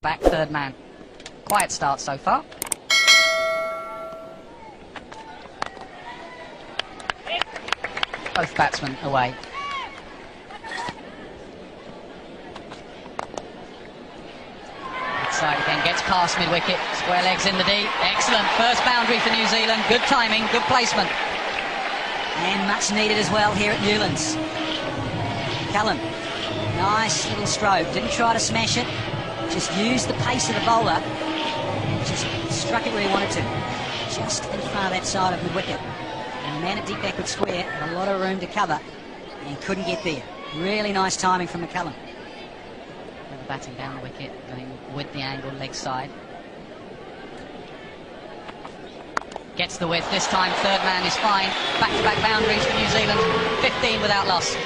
back third man. Quiet start so far. Both batsmen away. Side again, gets past mid-wicket, square legs in the deep. Excellent first boundary for New Zealand. Good timing, good placement. And much needed as well here at Newlands. Cullen, nice little stroke. Didn't try to smash it, just used the pace of the bowler and just struck it where he wanted to. Just in front of that side of mid-wicket. And the man at deep backward square had a lot of room to cover and couldn't get there. Really nice timing from McCullum. Batting down the wicket, going with the angle, leg side. Gets the width, this time third man is fine. Back-to-back boundaries for New Zealand, 15 without loss.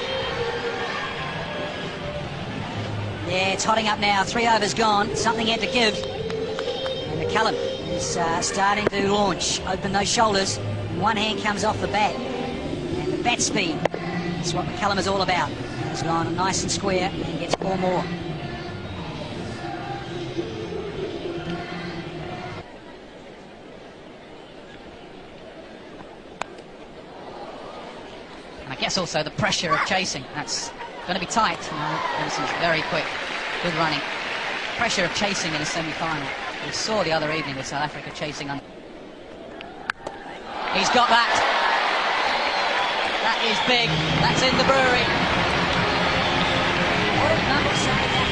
Yeah, it's hotting up now, 3 overs gone, something had to give. And McCullum is starting to launch, open those shoulders. One hand comes off the bat. And the bat speed is what McCullum is all about. He's gone nice and square and gets 4 more. I guess also the pressure of chasing. That's going to be tight. Vincent's very quick. Good running. Pressure of chasing in a semi-final. We saw the other evening with South Africa chasing on. He's got that. That is big. That's in the brewery.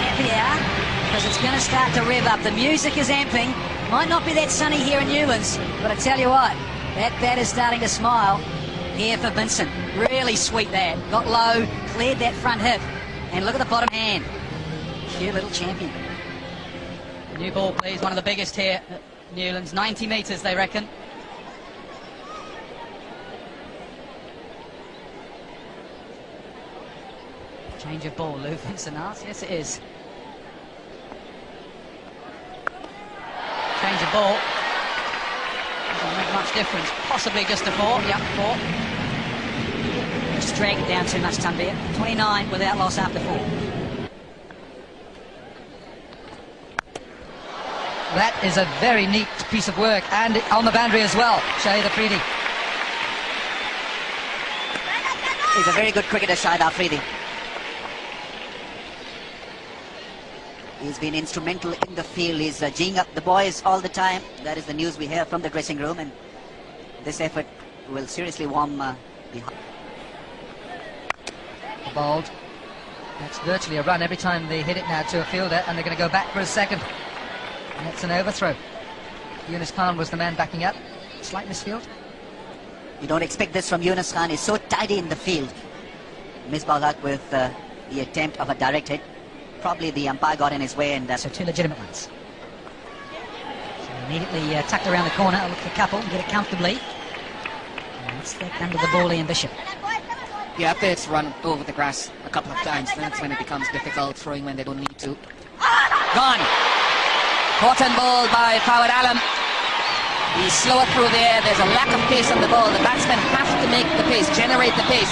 Happy hour, because it's going to start to rev up. The music is amping. Might not be that sunny here in Newlands, but I tell you what, that bat is starting to smile. Here for Vincent, really sweet that. Got low, cleared that front hip, and look at the bottom hand. Cute little champion. New ball, please. One of the biggest here at Newlands. 90 metres, they reckon. Change of ball, Lou Vincent asks. Yes, it is. Change of ball. Doesn't make much difference. Possibly just a 4. Yep, 4. Just drag it down too much, Tanvir. 29 without loss after 4. That is a very neat piece of work, and on the boundary as well, Shahid Afridi. He's a very good cricketer, Shahid Afridi. He's been instrumental in the field. He's geeing up the boys all the time. That is the news we hear from the dressing room, and this effort will seriously warm the heart. Bowled. That's virtually a run every time they hit it now to a fielder, and they're going to go back for a second. And it's an overthrow. Yunus Khan was the man backing up. Slight misfield. You don't expect this from Yunus Khan. He's so tidy in the field. Misbah Haq with the attempt of a direct hit. Probably the umpire got in his way, and so 2 legitimate ones. So immediately tucked around the corner, look for couple, get it comfortably. And that's that under the ball, Ian Bishop. Yeah, if it's run over the grass a couple of times, that's when it becomes difficult throwing when they don't need to. Gone. Caught and bowled by Fawad Alam. He's slower through there. There's a lack of pace on the ball. The batsmen have to make the pace, generate the pace.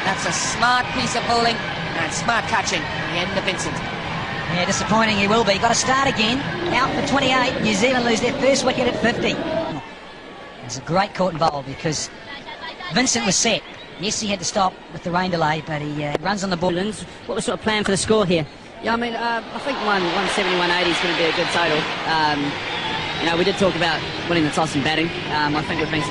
That's a smart piece of bowling and smart catching at the end of Vincent. Yeah, disappointing he will be. Got to start again. Out for 28. New Zealand lose their first wicket at 50. It's a great caught and bowl because Vincent was set. Yes, he had to stop with the rain delay, but he runs on the ball. What was sort of plan for the score here? Yeah, I mean, I think 170, 180 is going to be a good total. You know, we did talk about winning the toss and batting. I think we've been...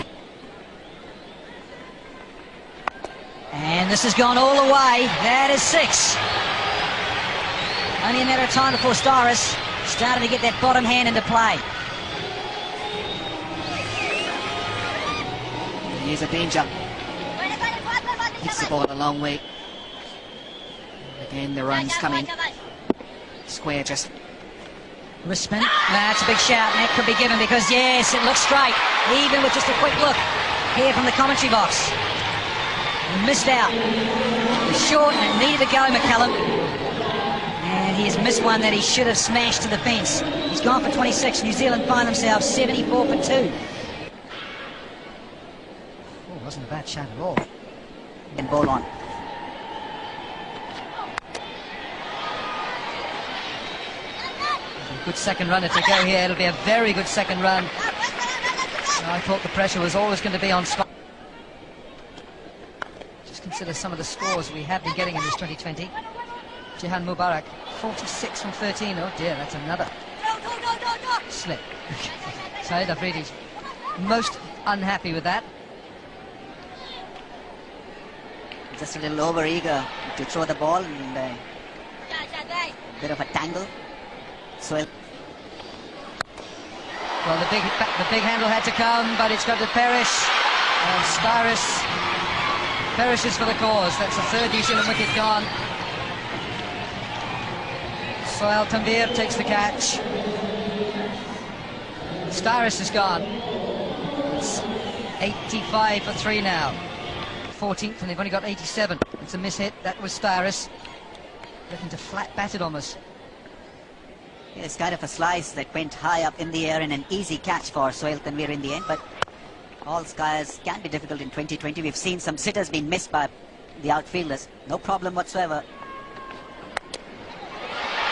And this has gone all the way. That is 6. Only a matter of time before Styrus started to get that bottom hand into play. Here's a danger. Hits the ball a long way. Again, the run's coming. Square just... Wrist spin. That's a big shout, and that could be given because, yes, it looks straight. Even with just a quick look here from the commentary box. He missed out. It was short and it needed to go, McCullum. And he has missed one that he should have smashed to the fence. He's gone for 26. New Zealand find themselves 74 for 2. Oh, wasn't a bad shot at all. And ball on. Good second runner to go here. It'll be a very good second run. I thought the pressure was always going to be on Scott. Just consider some of the scores we have been getting in this 2020. Jihan Mubarak, 46 from 13. Oh dear, that's another slip. Saeed Afridi's most unhappy with that. Just a little over eager to throw the ball and a bit of a tangle. So well, the big handle had to come, but it's got to perish. And Styrus perishes for the cause. That's the third New Zealand wicket gone. Sohail Tanvir takes the catch. Styrus is gone. It's 85 for 3 now. 14th, and they've only got 87. It's a mishit. That was Styrus. Looking to flat bat it almost. yeah, it's kind of a slice that went high up in the air and an easy catch for Sohail Tanvir in the end, but all skies can be difficult in 2020. We've seen some sitters being missed by the outfielders. No problem whatsoever.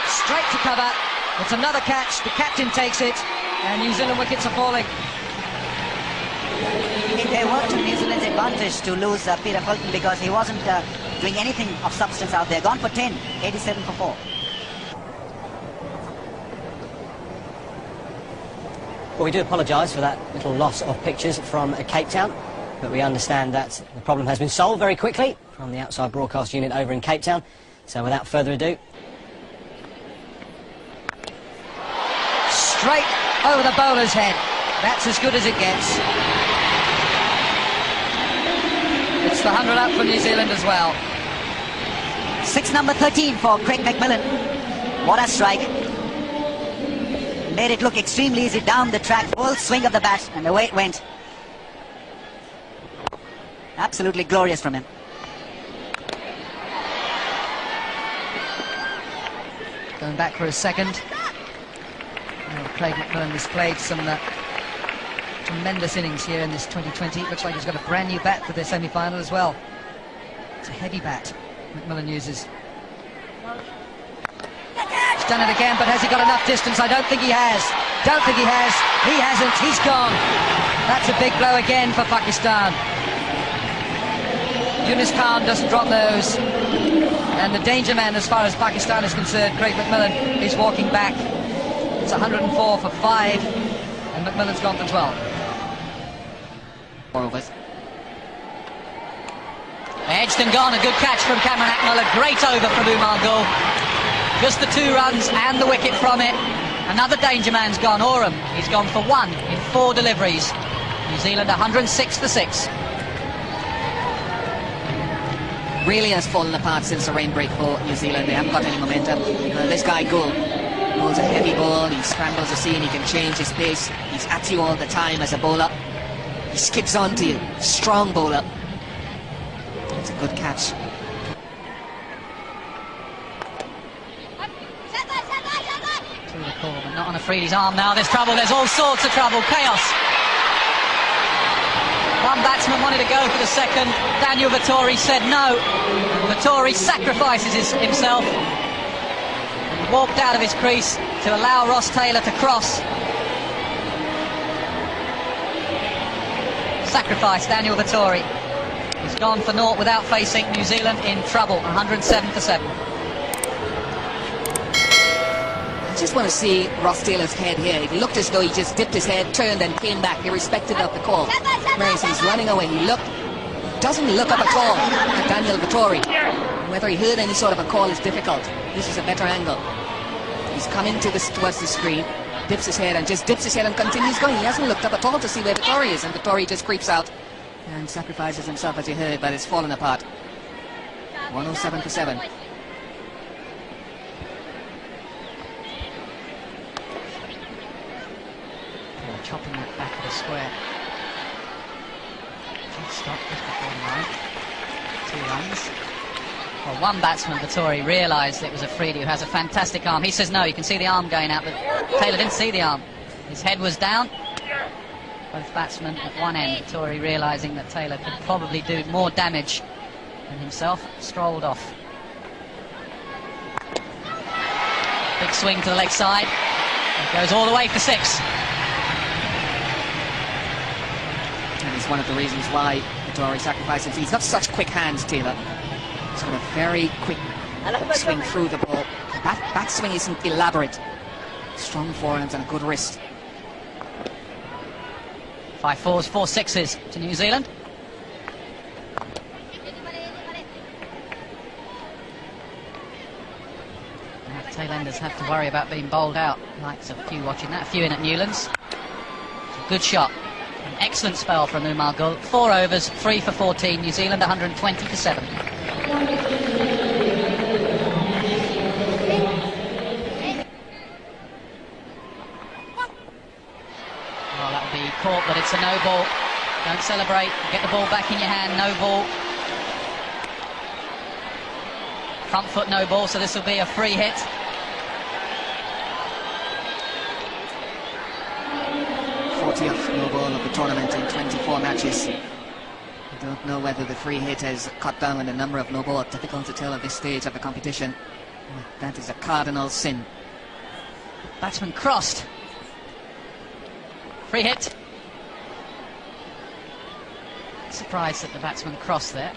Straight to cover. It's another catch. The captain takes it, and New Zealand wickets are falling. It worked to New Zealand's advantage to lose Peter Fulton because he wasn't doing anything of substance out there. Gone for 10, 87 for 4. Well, we do apologise for that little loss of pictures from Cape Town, but we understand that the problem has been solved very quickly from the outside broadcast unit over in Cape Town. So without further ado, Straight over the bowler's head. That's as good as it gets. It's the 100 up for New Zealand as well. 6 number 13 for Craig McMillan. What a strike. Made it look extremely easy down the track. Full swing of the bat and away it went. Absolutely glorious from him. Going back for a second. Oh, Craig McMillan has played some tremendous innings here in this 2020. Looks like he's got a brand new bat for the semi-final as well. It's a heavy bat McMillan uses. He's done it again, but has he got enough distance? I don't think he has. Don't think he has. He hasn't. He's gone. That's a big blow again for Pakistan. Yunus Khan doesn't drop those. And the danger man as far as Pakistan is concerned, Craig McMillan, is walking back. It's 104 for 5, and McMillan's gone for 12. 4 overs. Edged and gone, a good catch from Cameron Akmal, a great over from Umar Gul. Just the 2 runs and the wicket from it. Another danger man's gone, Oram. He's gone for 1 in 4 deliveries. New Zealand 106 for 6. Really has fallen apart since the rain break for New Zealand. They haven't got any momentum. This guy Gul bowls a heavy ball, he scrambles the scene, he can change his pace. He's at you all the time as a bowler. He skips onto you. Strong bowler. It's a good catch. Through the call, but not on Afridi's arm now. There's trouble, there's all sorts of trouble. Chaos. One batsman wanted to go for the second. Daniel Vettori said no. Vettori sacrifices himself. He walked out of his crease to allow Ross Taylor to cross. Sacrifice Daniel Vettori. He's gone for naught without facing New Zealand in trouble. 107 for 7. I just want to see Ross Taylor's head here. It looked as though he just dipped his head, turned and came back, irrespective of the call. Whereas he's running away. He doesn't look up at all at Daniel Vettori. Whether he heard any sort of a call is difficult. This is a better angle. He's coming towards the screen, dips his head and continues going. He hasn't looked up at all to see where Vettori is, and Vettori just creeps out and sacrifices himself, as you heard, but it's fallen apart. 107 for 7. Chopping that back of the square. Stop just before the line. 2 runs. Well, one batsman, Vettori, realised it was Afridi, who has a fantastic arm. He says no, you can see the arm going out, but Taylor didn't see the arm. His head was down. Both batsmen at one end. Vettori, realising that Taylor could probably do more damage than himself, strolled off. Big swing to the leg side. It goes all the way for 6. And it's one of the reasons why Vittori sacrificed him. He's got such quick hands, Taylor. He's got a very quick swing through the ball. Backswing isn't elaborate. Strong forehands and a good wrist. 5 4s, 4 6s to New Zealand. Tailenders have to worry about being bowled out. Likes a few watching that, a few in at Newlands. Good shot. An excellent spell from Umar Gul. 4 overs, 3 for 14. New Zealand 120 for 7. Well, that'll be caught, but it's a no ball. Don't celebrate. Get the ball back in your hand. No ball. Front foot no ball, so this will be a free hit. No ball of the tournament in 24 matches. I don't know whether the free hit has cut down on the number of no ball. Difficult to tell at this stage of the competition. That is a cardinal sin. Batsman crossed. Free hit. Surprised that the batsman crossed there.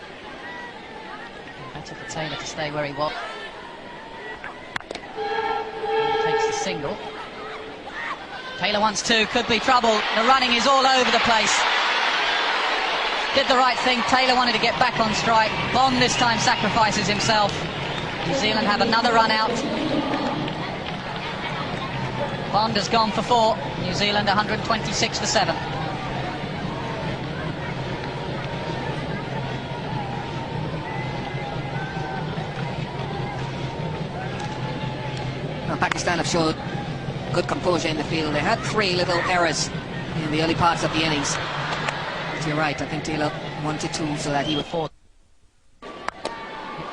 Better for Taylor to stay where he was. Takes the single. Taylor wants 2, could be trouble. The running is all over the place. Did the right thing. Taylor wanted to get back on strike. Bond this time sacrifices himself. New Zealand have another run out. Bond has gone for 4. New Zealand 126 for 7. Well, Pakistan have showed good composure in the field. They had 3 little errors in the early parts of the innings. But you're right, I think Taylor wanted 2 so that he would fall.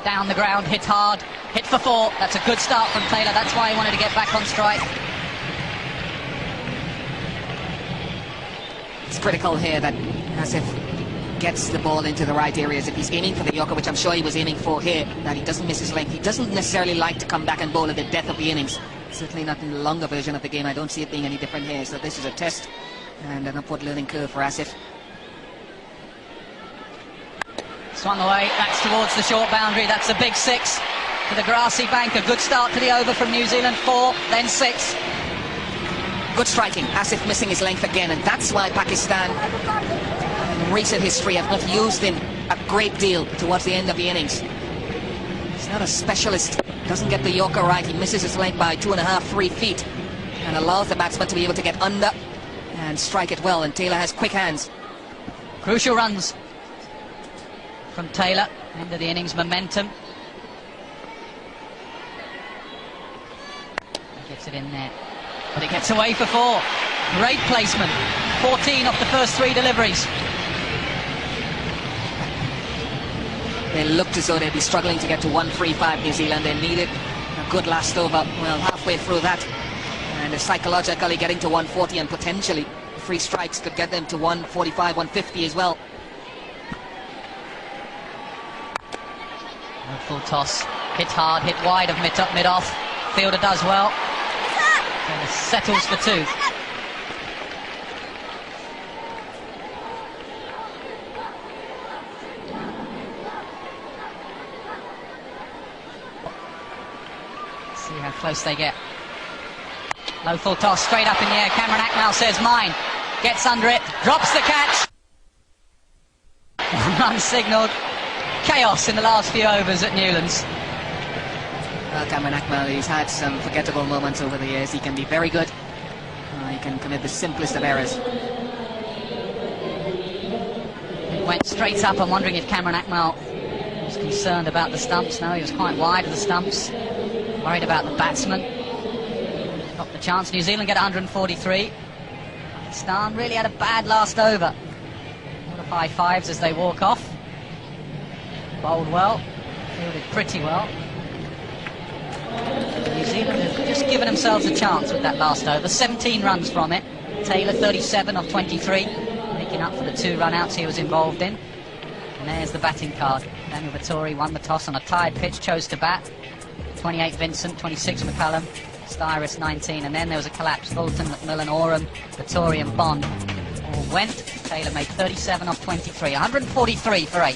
Down the ground, hit hard, hit for 4. That's a good start from Taylor. That's why he wanted to get back on strike. It's critical here that Asif gets the ball into the right areas. If he's aiming for the Yorker, which I'm sure he was aiming for here, that he doesn't miss his length. He doesn't necessarily like to come back and bowl at the death of the innings. Certainly not in the longer version of the game. I don't see it being any different here. So this is a test and an upward learning curve for Asif. Swung away, that's towards the short boundary. That's a big 6 to the grassy bank. A good start to the over from New Zealand. 4, then 6. Good striking. Asif missing his length again, and that's why Pakistan in recent history have not used him a great deal towards the end of the innings. He's not a specialist. Doesn't get the Yorker right. He misses his length by 2.5, 3 feet and allows the batsman to be able to get under and strike it well, and Taylor has quick hands. Crucial runs from Taylor. End of the innings momentum. He gets it in there, but it gets away for 4. Great placement. 14 off the first 3 deliveries. They looked as though they'd be struggling to get to 135, New Zealand. They needed a good last over. Well, halfway through that, and psychologically getting to 140, and potentially 3 strikes could get them to 145, 150 as well. No full toss. Hit hard, hit wide of mid-off. Fielder does well. Taylor settles for 2. See how close they get. Low full toss, straight up in the air. Cameron Akmal says mine. Gets under it, drops the catch. 1 run signalled. Chaos in the last few overs at Newlands. Well, Cameron Akmal, he's had some forgettable moments over the years. He can be very good. He can commit the simplest of errors. It went straight up. I'm wondering if Cameron Akmal was concerned about the stumps. No, he was quite wide of the stumps. Worried about the batsman. Got the chance. New Zealand get 143. Pakistan really had a bad last over. All the high fives as they walk off. Bowled well. Fielded pretty well. New Zealand have just given themselves a chance with that last over. 17 runs from it. Taylor 37 off 23. Making up for the 2 run-outs he was involved in. And there's the batting card. Daniel Vittori won the toss on a tired pitch, chose to bat. 28 Vincent, 26 McCullum, Iris 19, and then there was a collapse. Fulton, Macmillan, Oram, Vittori and Bond all went. Taylor made 37 off 23, 143 for 8.